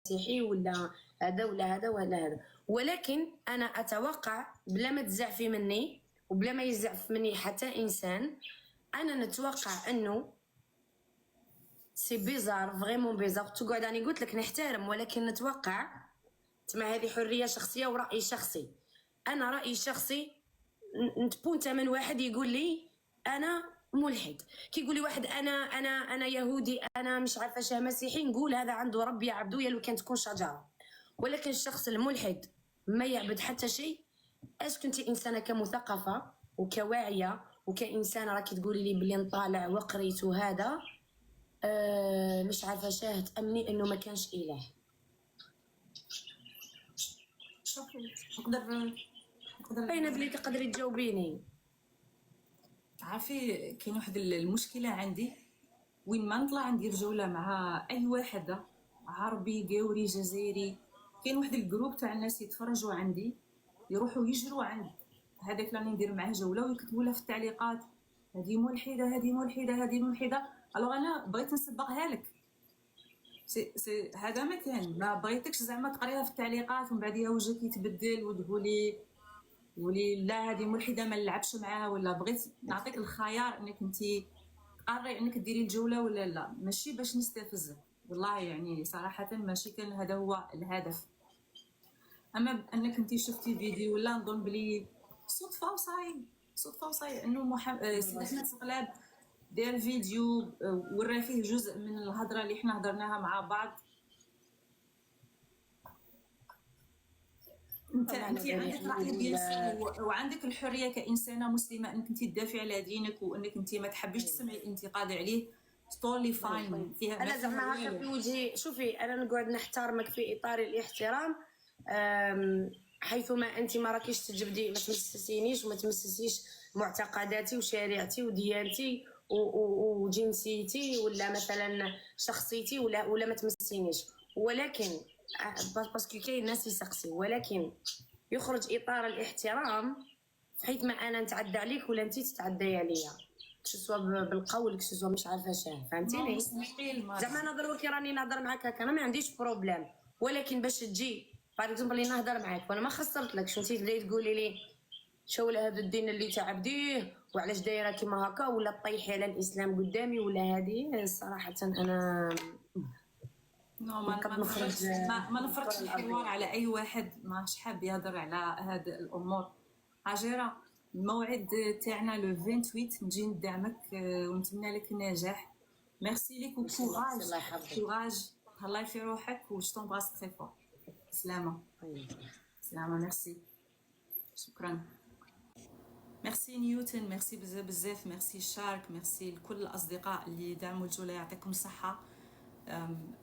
مسيحي ولا هذا ولا هذا ولا هذا، ولكن انا اتوقع بلا ما تزعفي مني وبلا ما يزعف مني حتى انسان، انا نتوقع انه سي بيزار فريمون بيزار. تقعد راني قلت لك نحترم، ولكن نتوقع تما هذه حريه شخصيه وراي شخصي. انا رايي شخصي نتبونتا من واحد يقول لي انا ملحد، كي يقول لي واحد انا يهودي، انا مش عارفه شاه مسيحي، نقول هذا عنده ربي يعبدو يا لو كان تكون شجره. ولكن الشخص الملحد ما يعبد حتى شيء. اسكو انت انسانه كمثقفه وكواعيه وكانسانه راكي تقولي لي بلي نطالع وقريت وهذا مش عارفه شاه تامني انه ما كانش اله. نقدر باينه بلي تقدري تجاوبيني. عارفي كاين واحد المشكله عندي، وين ما نطلع ندير جوله مع اي واحد عربي قاوري جزائري، كاين واحد الجروب تاع الناس يتفرجوا عندي يروحوا يجروا عند هذاك اللي ندير معاه جوله ويكتبوا له في التعليقات هذه ملحده هذه ملحده هذه ملحده. الوغ انا بغيت نسبقها لك، سي هذا ما كان، ما بغيتكش زعما تقريها في التعليقات ومن بعديها وجهك يتبدل وتقولي لا هذه ملحده ما نلعبش معاها، ولا بغيت نعطيك الخيار انك انت تقرري انك ديري الجوله ولا لا، ماشي باش نستفزك والله، يعني صراحه ماشي كان هذا هو الهدف. اما انك انت شفتي فيديو ولا نظن بلي صدفه وصاي انه سيدي احمد صقلاب دار فيديو ورا فيه جزء من الهضره اللي حنا هضرناها مع بعض. انت عندك راي بيان وعندك الحريه كانسانه مسلمه انك انت تدافعي على دينك وانك انت ما تحبيش تسمعي الانتقاد عليه، ستولي فاين فيها. انا زعما هكا في وجهي، شوفي انا نقعد نحترمك في اطار الاحترام، حيثما انت ما راكيش تجبدي، ما تمسسينيش وما تمسسيش معتقداتي وشريعتي وديانتي وجنسيتي ولا مثلا شخصيتي ولا ما تمسينيش. ولكن باسكو كاين ناس يسقسي، ولكن يخرج اطار الاحترام حيث ما انا نتعدى عليك ولا انت تتعدي عليا، كسوا بالقول كسوا مش عارفه شاه، فهمتيني؟ زعما انا دروك راني نهضر معاك هكا انا ما عنديش بروبليم، ولكن باش تجي باغ اكزومبل لي نهضر معاك وانا ما خسرتلكش وانت تقولي لي شو هذا الدين اللي تعبديه وعلاش دايره كيما هكا، ولا طيحي على الاسلام قدامي ولا هذه، صراحه انا ما نفرضش الحوار على اي واحد ماش حاب يهضر على هاد الامور. عجيره الموعد تاعنا لو 28 نجي ندعمك ونتمنى لك النجاح. ميرسي ليك وكوراج، تهلاي في روحك وشتون باس تري فور. سلامه ميرسي، شكرا. ميرسي نيوتن، ميرسي بزاف، ميرسي شارك، ميرسي لكل الاصدقاء اللي دعموا الجوله، يعطيكم الصحه.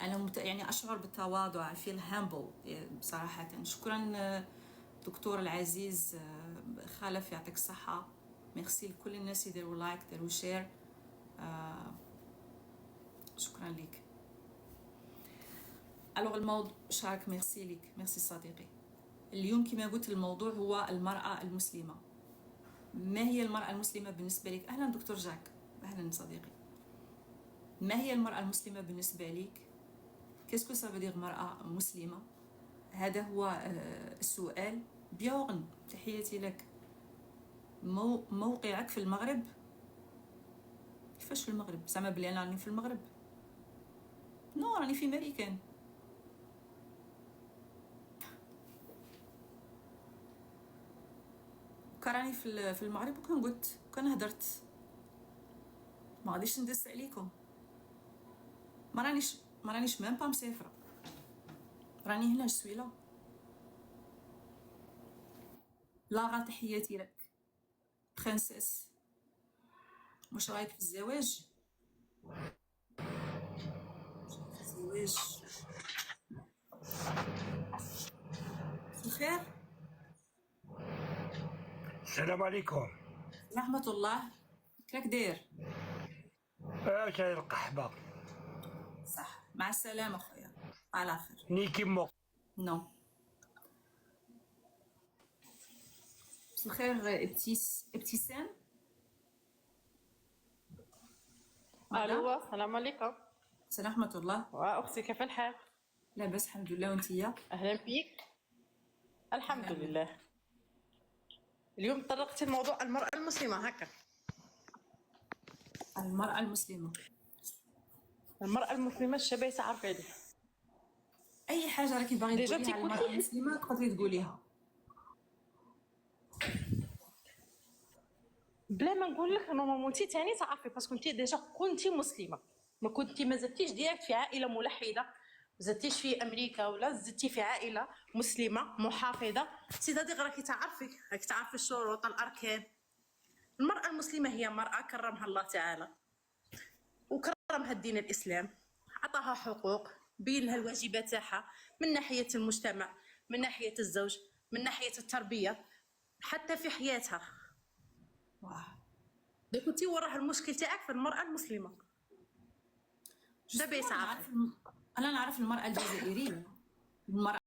انا يعني اشعر بالتواضع، في الهامبل بصراحه. شكرا دكتور العزيز خالف، يعطيك الصحه. ميرسي لكل الناس اللي داروا لايك داروا شير، شكرا لك. الوغ الموضوع شارك، ميرسي لك، ميرسي صديقي. اليوم كما قلت الموضوع هو المرأة المسلمة. ما هي المرأة المسلمة بالنسبة لك؟ أهلا دكتور جاك، أهلا صديقي. ما هي المرأة المسلمة بالنسبة لك؟ كيسكو سا فو مرأة مسلمة؟ هذا هو السؤال. بيورن، تحياتي لك. موقعك في المغرب؟ كيفاش في المغرب؟ زعما بلي أنا راني في المغرب؟ نو، راني في ماريكان. كراني في المغرب وكان قلت كان هدرت، ما غاديش ندس عليكم. ما رانيش ميم با مسافره، راني هنا جسويله. لاغا تحياتي لك برنسيس. واش رايك في الزواج؟ الخير. السلام عليكم. ورحمة الله. كيفك داير؟ شاي القحبة. صح، مع السلامة خويا، على خير. نيكي مو نو. الخير ابتسام. الو، السلام عليكم. السلام ورحمة الله. واختي كيف الحال؟ لاباس الحمد لله، وانتيا؟ اهلا بيك. الحمد لله. اليوم طرقت الموضوع المرأة المسلمة هكا. المرأة المسلمة، المرأة المسلمة الشباب تعرف عليه. اي حاجه راكي باغي ديجا تقوليها على المرأة تيكوتي المسلمة تقدري تقوليها. بلا ما نقول لك نورمالمون انت ثاني تعرفي باسكو انت ديجا كنتي مسلمة، ما كنتي ما زدتيش ديريكت في عائلة ملحدة، ما زدتيش في امريكا ولا زدتي في عائلة مسلمة محافظة، سيدادي راكي تعرفي الشروط الاركان. المرأة المسلمة هي مرأة كرمها الله تعالى وكرمها الدين الاسلام، عطاها حقوق، بين لها الواجبات تاعها من ناحيه المجتمع، من ناحيه الزوج، من ناحيه التربيه، حتى في حياتها. واه. دونك انت وراه المشكل تاعك في المراه المسلمه. شبي أنا تعرفي نعرف المرأة الجزائرية، المرأة